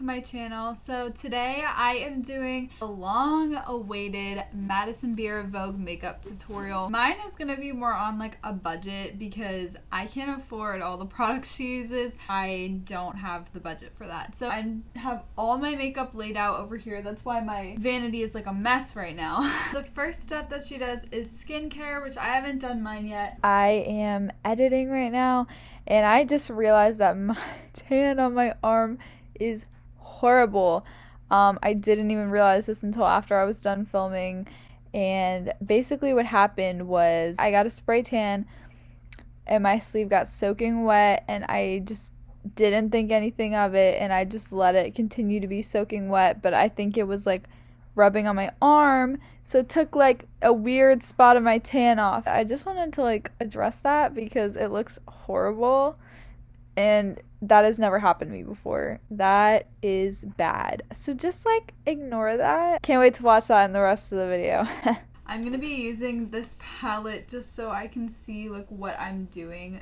to my channel. So today I am doing a long-awaited Madison Vogue makeup tutorial. Mine is going to be more on like a budget because I can't afford all the products she uses. I don't have the budget for that. So I have all my makeup laid out over here. That's why my vanity is like a mess right now. The first step that she does is skincare, which I haven't done mine yet. I am editing right now and I just realized that my tan on my arm is horrible. I didn't even realize this until after I was done filming, and basically what happened was I got a spray tan and my sleeve got soaking wet and I just didn't think anything of it and I just let it continue to be soaking wet, but I think it was like rubbing on my arm, so it took like a weird spot of my tan off. I just wanted to like address that because it looks horrible and that has never happened to me before. That is bad. So just like ignore that. Can't wait to watch that in the rest of the video. I'm gonna be using this palette just so I can see like what I'm doing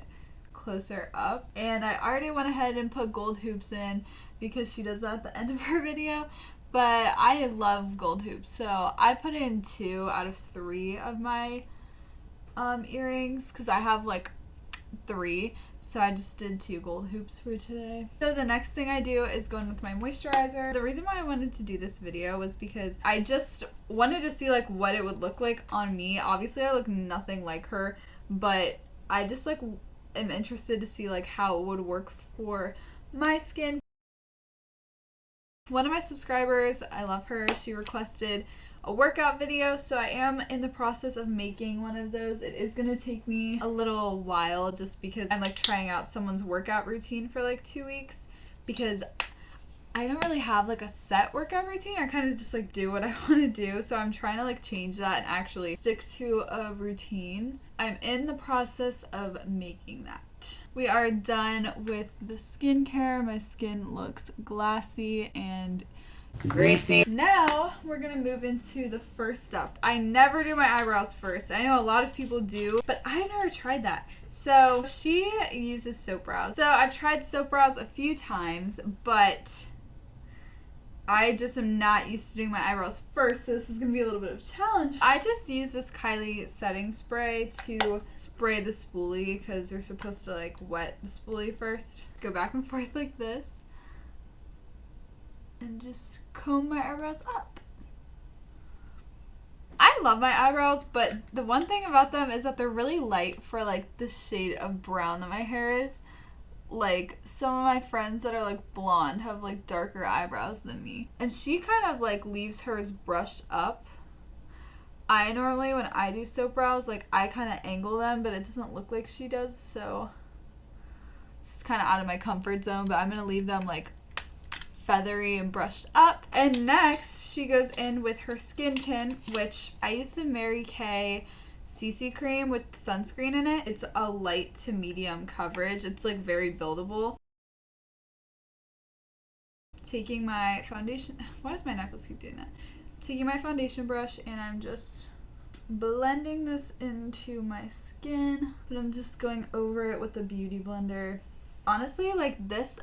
closer up, and I already went ahead and put gold hoops in because she does that at the end of her video. But I love gold hoops, so I put in 2 out of 3 of my earrings because I have like 3, so I just did 2 gold hoops for today. So the next thing I do is go in with my moisturizer. The reason why I wanted to do this video was because I just wanted to see like what it would look like on me. Obviously I look nothing like her, but I just like am interested to see like how it would work for my skin. One of my subscribers, I love her, she requested a workout video, so I am in the process of making one of those. It is going to take me a little while just because I'm like trying out someone's workout routine for like 2 weeks, because I don't really have like a set workout routine. I kind of just like do what I want to do, so I'm trying to like change that and actually stick to a routine. I'm in the process of making that. We are done with the skincare. My skin looks glassy and greasy. Now we're gonna move into the first step. I never do my eyebrows first. I know a lot of people do, but I've never tried that. So she uses soap brows. So I've tried soap brows a few times, but I just am not used to doing my eyebrows first, so this is going to be a little bit of a challenge. I just use this Kylie setting spray to spray the spoolie because you're supposed to like wet the spoolie first. Go back and forth like this and just comb my eyebrows up. I love my eyebrows, but the one thing about them is that they're really light for like the shade of brown that my hair is. Like some of my friends that are like blonde have like darker eyebrows than me, and she kind of like leaves hers brushed up. I normally, when I do soap brows, like I kind of angle them, but it doesn't look like she does, so it's kind of out of my comfort zone, but I'm gonna leave them like feathery and brushed up. And next she goes in with her skin tint, which I use the Mary Kay CC cream with sunscreen in it. It's a light to medium coverage. It's like very buildable. Taking my foundation, why does my necklace keep doing that? Taking my foundation brush and I'm just blending this into my skin, but I'm just going over it with the beauty blender. Honestly, like this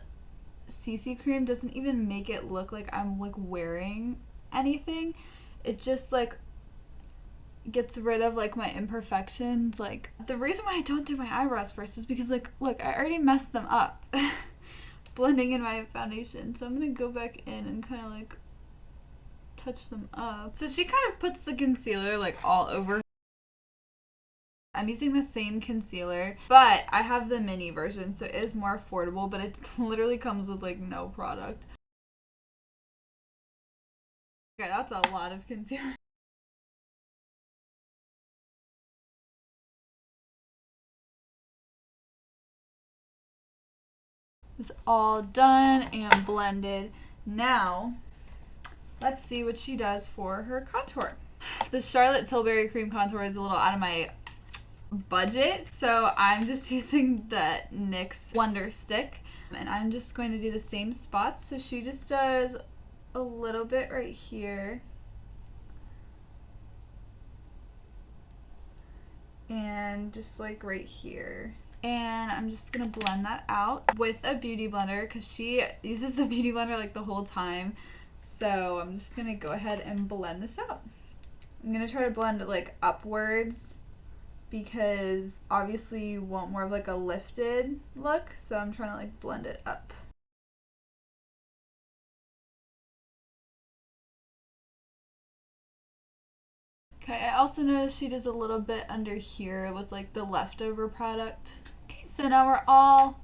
CC cream doesn't even make it look like I'm like wearing anything. It just like gets rid of like my imperfections. Like the reason why I don't do my eyebrows first is because like look, I already messed them up blending in my foundation, so I'm gonna go back in and kind of like touch them up. So she kind of puts the concealer like all over. I'm using the same concealer, but I have the mini version, so it is more affordable, but it literally comes with like no product. Okay, that's a lot of concealer. It's all done and blended. Now, let's see what she does for her contour. The Charlotte Tilbury Cream Contour is a little out of my budget, so I'm just using the NYX Wonder Stick, and I'm just going to do the same spots. So she just does a little bit right here, and just like right here. And I'm just gonna blend that out with a beauty blender because she uses the beauty blender like the whole time. So I'm just gonna go ahead and blend this out. I'm gonna try to blend it like upwards because obviously you want more of like a lifted look. So I'm trying to like blend it up. Okay, I also noticed she does a little bit under here with like the leftover product. Okay, so now we're all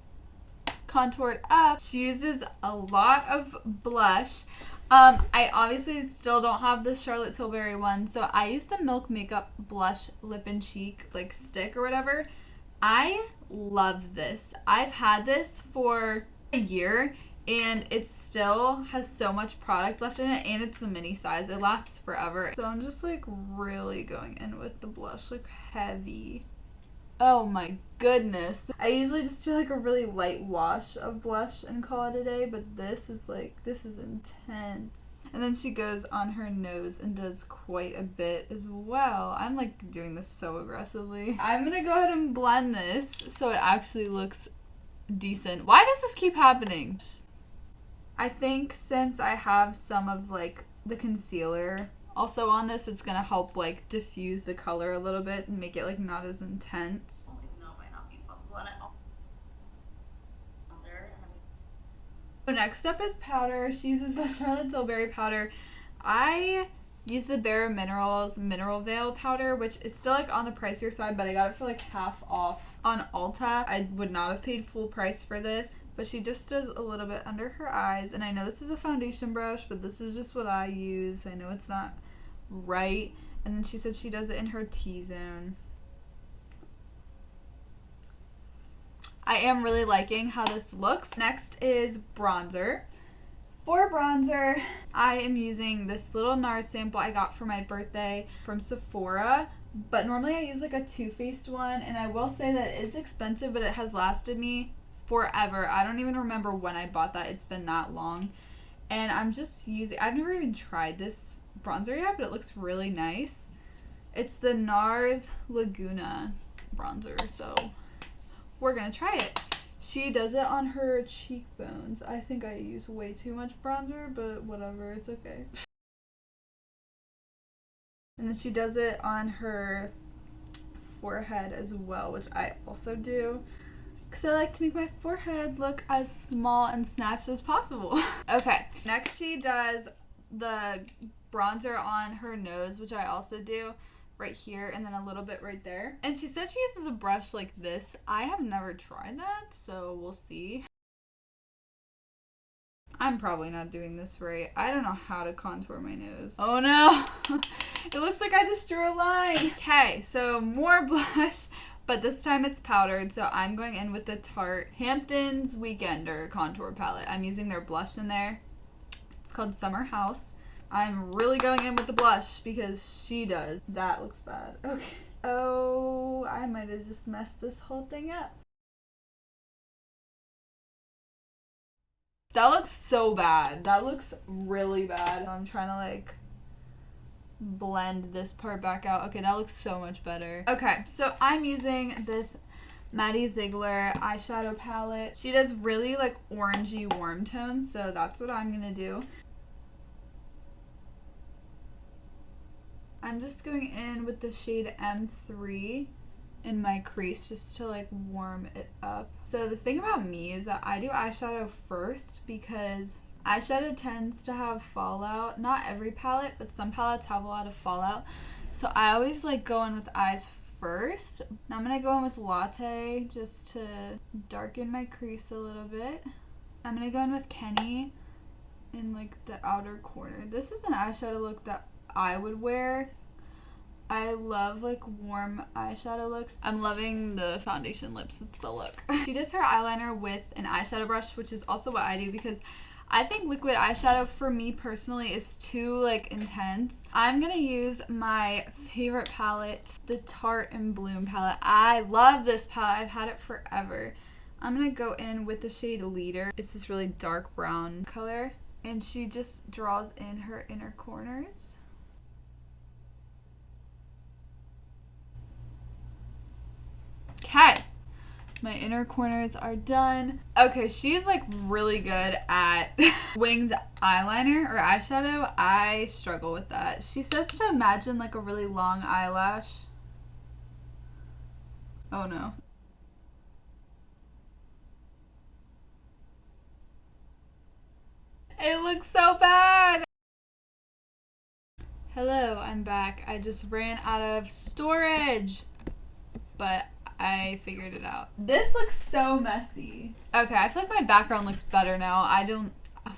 contoured up. She uses a lot of blush. I obviously still don't have the Charlotte Tilbury one, so I use the Milk Makeup Blush Lip and Cheek like stick or whatever. I love this. I've had this for a year and it still has so much product left in it, and it's a mini size. It lasts forever. So I'm just like really going in with the blush, like heavy. Oh my goodness. I usually just do like a really light wash of blush and call it a day, but this is intense. And then she goes on her nose and does quite a bit as well. I'm like doing this so aggressively. I'm gonna go ahead and blend this so it actually looks decent. Why does this keep happening? I think since I have some of like the concealer also on this, it's gonna help like diffuse the color a little bit and make it like not as intense. Even though it might not be possible. Next up is powder. She uses the Charlotte Tilbury powder. I use the Bare Minerals Mineral Veil powder, which is still like on the pricier side, but I got it for like half off on Ulta. I would not have paid full price for this, but she just does a little bit under her eyes. And I know this is a foundation brush, but this is just what I use. I know it's not right. And then she said she does it in her T-zone. I am really liking how this looks. Next is bronzer. For bronzer, I am using this little NARS sample I got for my birthday from Sephora. But normally I use like a Too Faced one, and I will say that it's expensive, but it has lasted me forever. I don't even remember when I bought that. It's been that long. And I'm just using, I've never even tried this bronzer yet, but it looks really nice. It's the NARS Laguna bronzer, so we're gonna try it. She does it on her cheekbones. I think I use way too much bronzer, but whatever, it's okay. And then she does it on her forehead as well, which I also do, because I like to make my forehead look as small and snatched as possible. Okay, next she does the bronzer on her nose, which I also do right here, and then a little bit right there. And she said she uses a brush like this. I have never tried that, so we'll see. I'm probably not doing this right. I don't know how to contour my nose. Oh no! It looks like I just drew a line. Okay, so more blush, but this time it's powdered, so I'm going in with the Tarte Hamptons Weekender contour palette. I'm using their blush in there. It's called Summer House. I'm really going in with the blush because she does. That looks bad. Okay. Oh, I might have just messed this whole thing up. That looks so bad. That looks really bad. I'm trying to like blend this part back out. Okay, that looks so much better. Okay, so I'm using this Maddie Ziegler eyeshadow palette. She does really like orangey warm tones, so that's what I'm gonna do. I'm just going in with the shade M3 in my crease just to like warm it up. So the thing about me is that I do eyeshadow first because eyeshadow tends to have fallout. Not every palette, but some palettes have a lot of fallout. So I always like go in with eyes first. Now I'm gonna go in with Latte just to darken my crease a little bit. I'm gonna go in with Kenny in like the outer corner. This is an eyeshadow look that I would wear. I love like warm eyeshadow looks. I'm loving the foundation lips. It's the look. She does her eyeliner with an eyeshadow brush, which is also what I do because I think liquid eyeshadow for me personally is too like intense. I'm gonna use my favorite palette, the Tarte and Bloom palette. I love this palette. I've had it forever. I'm gonna go in with the shade Leader. It's this really dark brown color, and she just draws in her inner corners. Okay, My inner corners are done. Okay, she's like really good at winged eyeliner or eyeshadow. I struggle with that. She says to imagine like a really long eyelash. Oh no. It looks so bad. Hello, I'm back. I just ran out of storage, but I figured it out. This looks so messy. Okay, I feel like my background looks better now.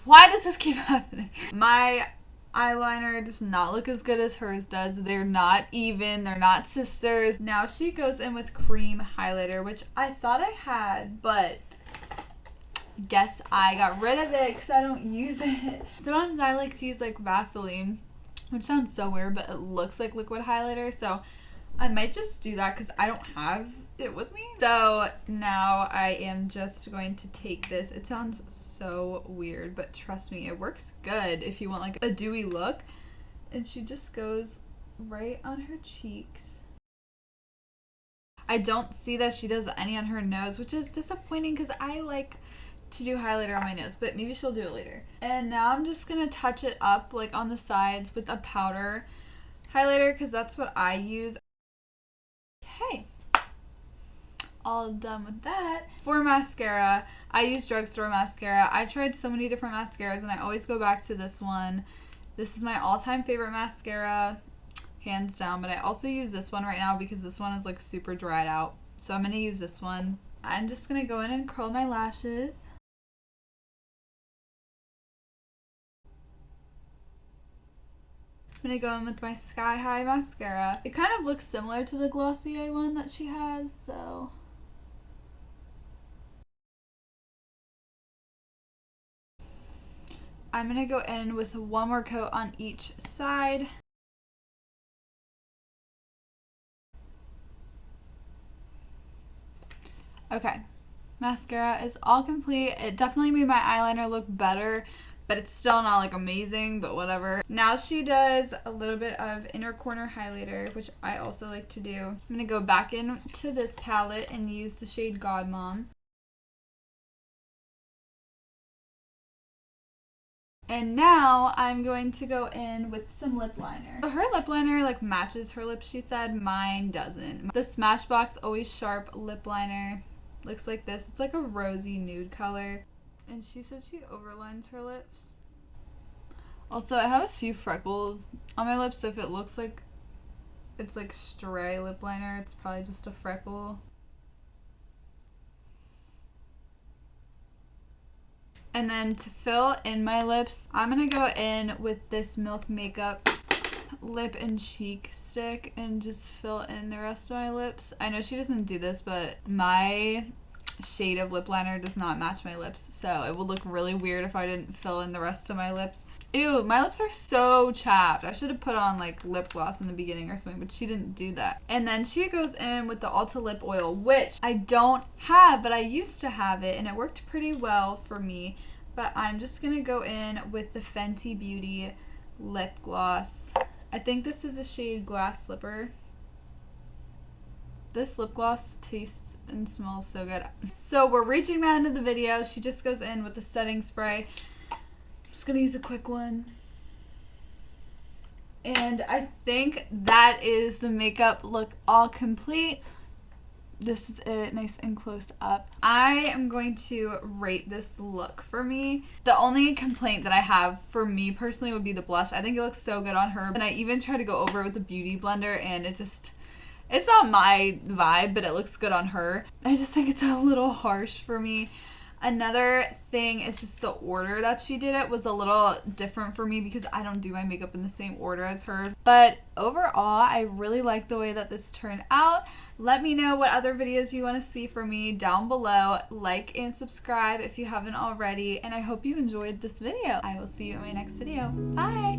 Why does this keep happening? My eyeliner does not look as good as hers does. They're not even. They're not sisters. Now she goes in with cream highlighter, which I thought I had, but guess I got rid of it because I don't use it. Sometimes I like to use like Vaseline, which sounds so weird, but it looks like liquid highlighter, so I might just do that because I don't have it with me. So now I am just going to take this. It sounds so weird, but trust me, it works good if you want like a dewy look. And she just goes right on her cheeks. I don't see that she does any on her nose, which is disappointing because I like to do highlighter on my nose, but maybe she'll do it later. And now I'm just gonna touch it up like on the sides with a powder highlighter because that's what I use. Okay, all done with that. For mascara, I use drugstore mascara. I've tried so many different mascaras and I always go back to this one. This is my all-time favorite mascara, hands down, but I also use this one right now because this one is like super dried out. So I'm gonna use this one. I'm just gonna go in and curl my lashes. I'm going to go in with my Sky High mascara. It kind of looks similar to the Glossier one that she has, so. I'm going to go in with one more coat on each side. Okay, mascara is all complete. It definitely made my eyeliner look better, but it's still not like amazing, but whatever. Now she does a little bit of inner corner highlighter, which I also like to do. I'm gonna go back into this palette and use the shade Godmom. And now I'm going to go in with some lip liner. So her lip liner like matches her lips, she said. Mine doesn't. The Smashbox Always Sharp lip liner looks like this. It's like a rosy nude color. And she said she overlines her lips. Also, I have a few freckles on my lips, so if it looks like it's like stray lip liner, it's probably just a freckle. And then to fill in my lips, I'm gonna go in with this Milk Makeup lip and cheek stick and just fill in the rest of my lips. I know she doesn't do this, but my shade of lip liner does not match my lips, so it would look really weird if I didn't fill in the rest of my lips. Ew, my lips are so chapped. I should have put on like lip gloss in the beginning or something, but she didn't do that. And then she goes in with the Ulta lip oil, which I don't have, but I used to have it and it worked pretty well for me. But I'm just gonna go in with the Fenty Beauty lip gloss. I think this is the shade Glass Slipper. This lip gloss tastes and smells so good. So we're reaching the end of the video. She just goes in with the setting spray. I'm just gonna use a quick one. And I think that is the makeup look all complete. This is it, nice and close up. I am going to rate this look for me. The only complaint that I have for me personally would be the blush. I think it looks so good on her. And I even tried to go over it with a beauty blender and it's not my vibe, but it looks good on her. I just think it's a little harsh for me. Another thing is just the order that she did it was a little different for me because I don't do my makeup in the same order as her. But overall, I really like the way that this turned out. Let me know what other videos you want to see from me down below. Like and subscribe if you haven't already. And I hope you enjoyed this video. I will see you in my next video. Bye!